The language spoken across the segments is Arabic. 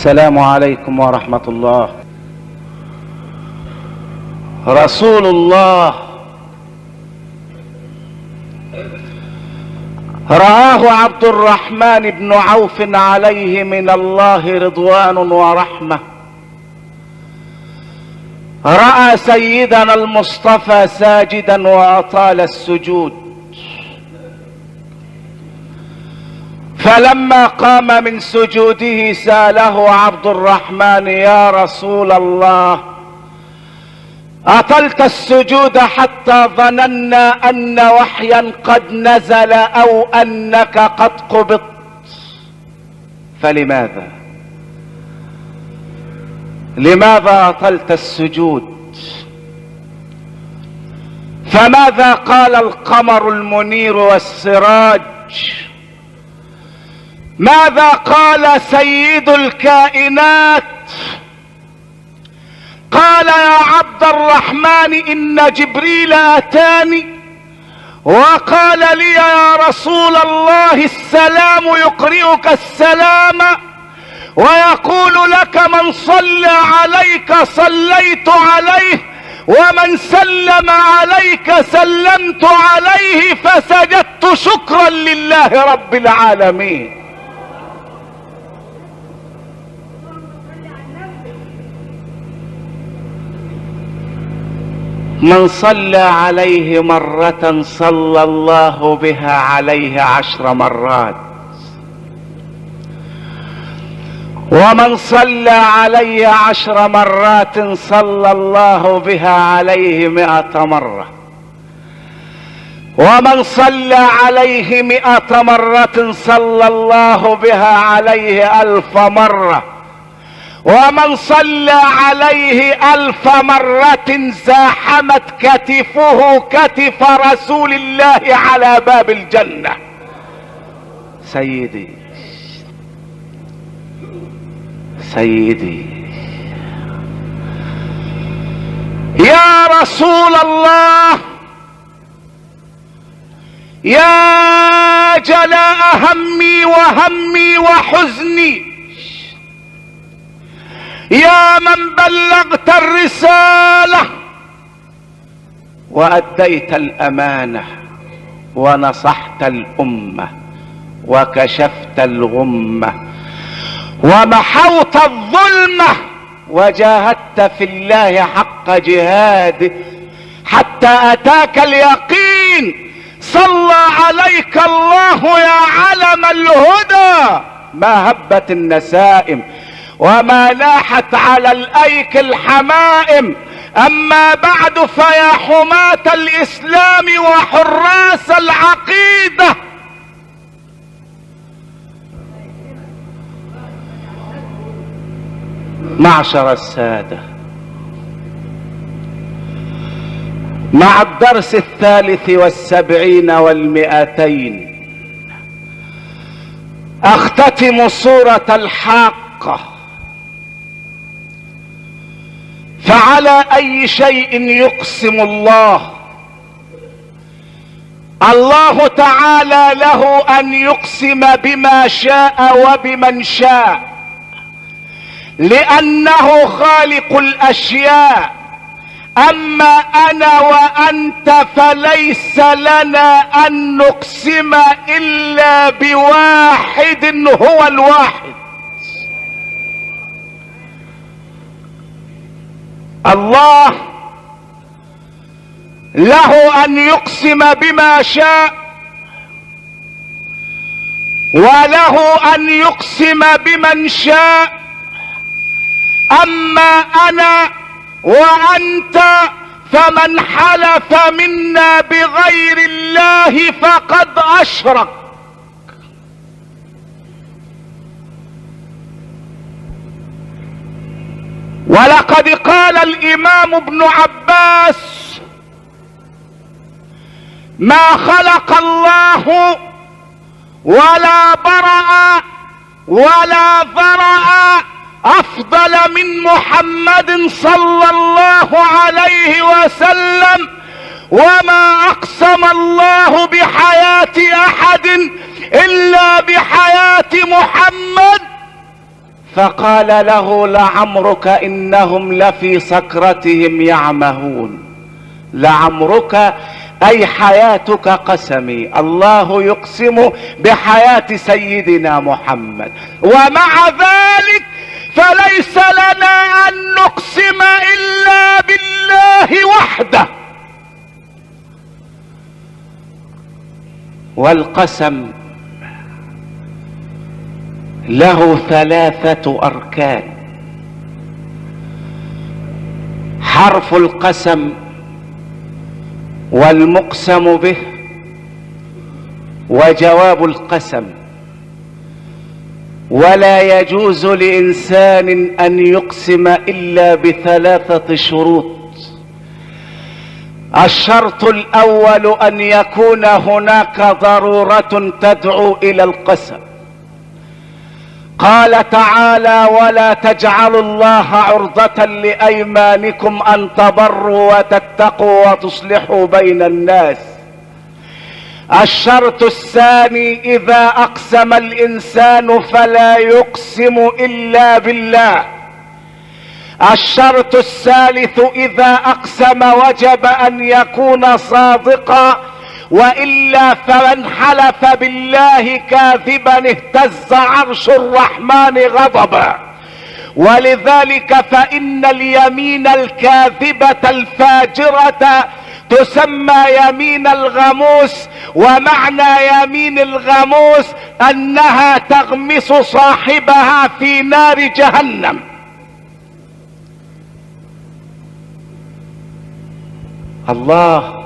السلام عليكم ورحمة الله. رسول الله رآه عبد الرحمن بن عوف عليه من الله رضوان ورحمة، رأى سيدنا المصطفى ساجدا وأطال السجود، فلما قام من سجوده سأله عبد الرحمن: يا رسول الله، أطلت السجود حتى ظننا أن وحيا قد نزل أو أنك قد قبضت، فلماذا أطلت السجود؟ فماذا قال القمر المنير والسراج؟ ماذا قال سيد الكائنات؟ قال: يا عبد الرحمن، إن جبريل أتاني وقال لي: يا رسول الله، السلام يقرئك السلام ويقول لك: من صلى عليك صليت عليه، ومن سلم عليك سلمت عليه، فسجدت شكرا لله رب العالمين. من صلى عليه مرة صلى الله بها عليه 10 مرات، ومن صلى عليه 10 مرات صلى الله بها عليه 100 مرة، ومن صلى عليه 100 مرة صلى الله بها عليه 1000 مرة، ومن صلى عليه 1000 مرة زاحمت كتفه كتف رسول الله على باب الجنة. سيدي يا رسول الله، يا جلاء همي وهمي وحزني، يا من بلغت الرسالة وأديت الأمانة ونصحت الأمة وكشفت الغمة ومحوت الظلمة وجاهدت في الله حق جهاده حتى أتاك اليقين. صلى عليك الله يا علم الهدى، ما هبت النسائم وما لاحت على الأيك الحمائم. أما بعد، فيا حماة الإسلام وحراس العقيدة، معشر السادة، مع الدرس 73 و200 أختتم سورة الحاقة. فعلى أي شيء يقسم الله؟ الله تعالى له أن يقسم بما شاء وبمن شاء، لأنه خالق الأشياء. أما أنا وأنت فليس لنا أن نقسم إلا بواحد هو الواحد. الله له أن يقسم بما شاء، وله أن يقسم بمن شاء. أما أنا وأنت فمن حلف منا بغير الله فقد أشرك. ولقد قال الإمام ابن عباس: ما خلق الله ولا برأ ولا ذرأ أفضل من محمد صلى الله عليه وسلم، وما أقسم الله بحياة أحد إلا بحياة محمد، فقال له لعمرك إنهم لفي سكرتهم يعمهون. لعمرك أي حياتك قسمي، الله يقسم بحياة سيدنا محمد، ومع ذلك فليس لنا أن نقسم إلا بالله وحده. والقسم له 3 أركان. حرف القسم والمقسم به وجواب القسم. ولا يجوز لإنسان أن يقسم إلا ب3 شروط. الشرط الأول أن يكون هناك ضرورة تدعو إلى القسم. قال تعالى: ولا تجعلوا الله عرضة لأيمانكم أن تبروا وتتقوا وتصلحوا بين الناس. الشرط الثاني: إذا أقسم الإنسان فلا يقسم إلا بالله. الشرط الثالث: إذا أقسم وجب أن يكون صادقا، وإلا فمن حلف بالله كاذبا اهتز عرش الرحمن غضبا. ولذلك فإن اليمين الكاذبة الفاجرة تسمى يمين الغموس، ومعنى يمين الغموس أنها تغمس صاحبها في نار جهنم. الله.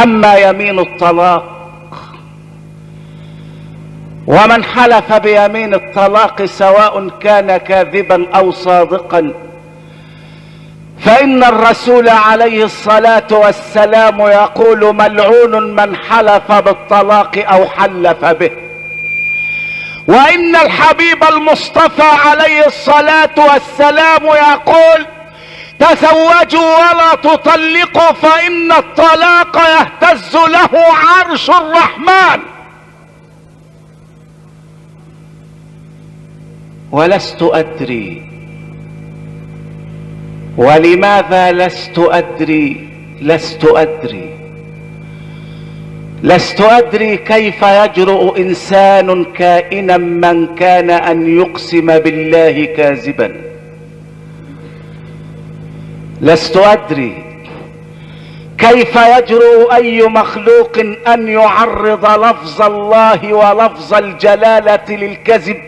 أما يمين الطلاق، ومن حلف بيمين الطلاق سواء كان كاذبا أو صادقا، فإن الرسول عليه الصلاة والسلام يقول: ملعون من حلف بالطلاق أو حلف به. وإن الحبيب المصطفى عليه الصلاة والسلام يقول: تزوجوا ولا تطلقوا فإن الطلاق يهتز له عرش الرحمن. ولست أدري. ولماذا لست أدري؟ لست أدري كيف يجرؤ إنسان كائنا من كان أن يقسم بالله كاذبا. لست أدري كيف يجرؤ أي مخلوق أن يعرض لفظ الله ولفظ الجلالة للكذب،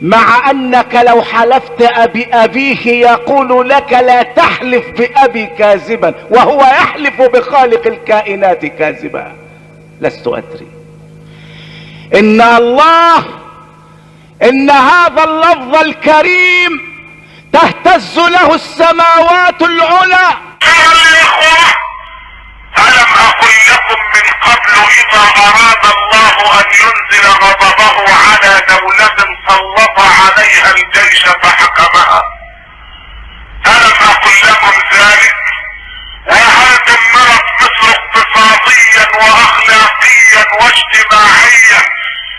مع أنك لو حلفت بأبيه يقول لك: لا تحلف بأبي كاذبا، وهو يحلف بخالق الكائنات كاذبا. لست أدري. إن هذا اللفظ الكريم تهتز له السماوات العلى. ألم أقل لكم من قبل إذا أراد الله أن ينزل غضبه على دولة سلط عليها الجيش فحكمها؟ ألم أقل لكم ذلك؟ وهل دمرت مصر اقتصاديا وأخلاقيا واجتماعيا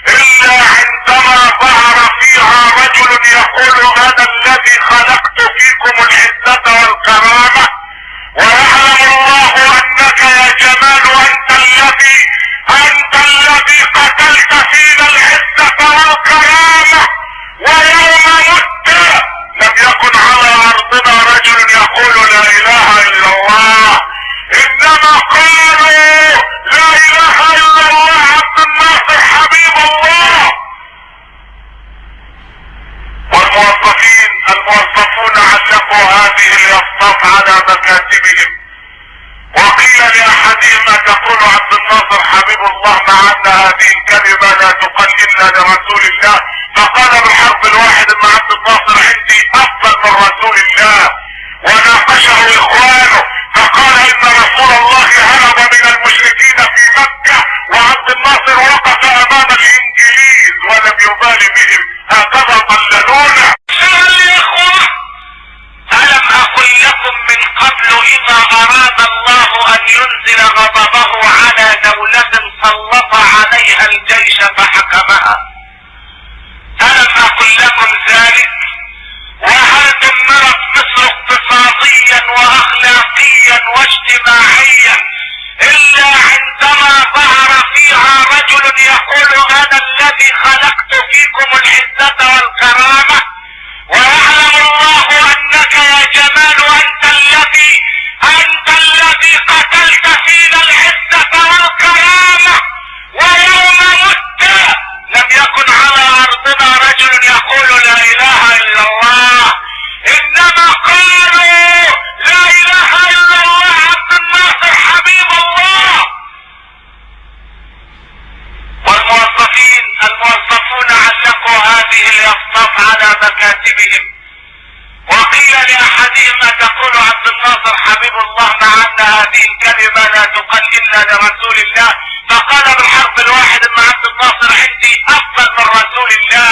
إلا عندما ظهر فيها رجل يقول: أنا الذي خلقت فيكم العزة والكرامة، ويعلم الله أنك يا جمال أنت الذي قتلت فينا العزة والكرامة، ويوم مت لم يكن على أرضنا رجل يقول لا إله إلا الله، إنما قالوا لا إله إلا الله عبد الناصر حبيب الله. الموظفون علقوا هذه اليافطات على مكاتبهم، وقيل لأحدهم: تقول عبد الناصر حبيب الله، مع أن هذه الكلمة لا تقال إلا لرسول الله. فقال بالحرف الواحد أن عبد الناصر عندي أفضل من رسول الله، وناقشه إخوانه فقال: إن رسول الله هرب من المشركين في مكة، وعبد الناصر وقف أمام الإنجليز ولم يبال بهم، هكذا ضللونا. ألم أقل لكم من قبل إذا أراد الله أن ينزل غضبه على دولة سلط عليها الجيش فحكمها؟ ليصطف على مكاتبهم. وقيل لأحدهما تقول عبد الناصر حبيب الله مع أن هذه الكلمة لا تقال إلا لرسول الله، فقال بالحرف الواحد أن عبد الناصر عندي أفضل من رسول الله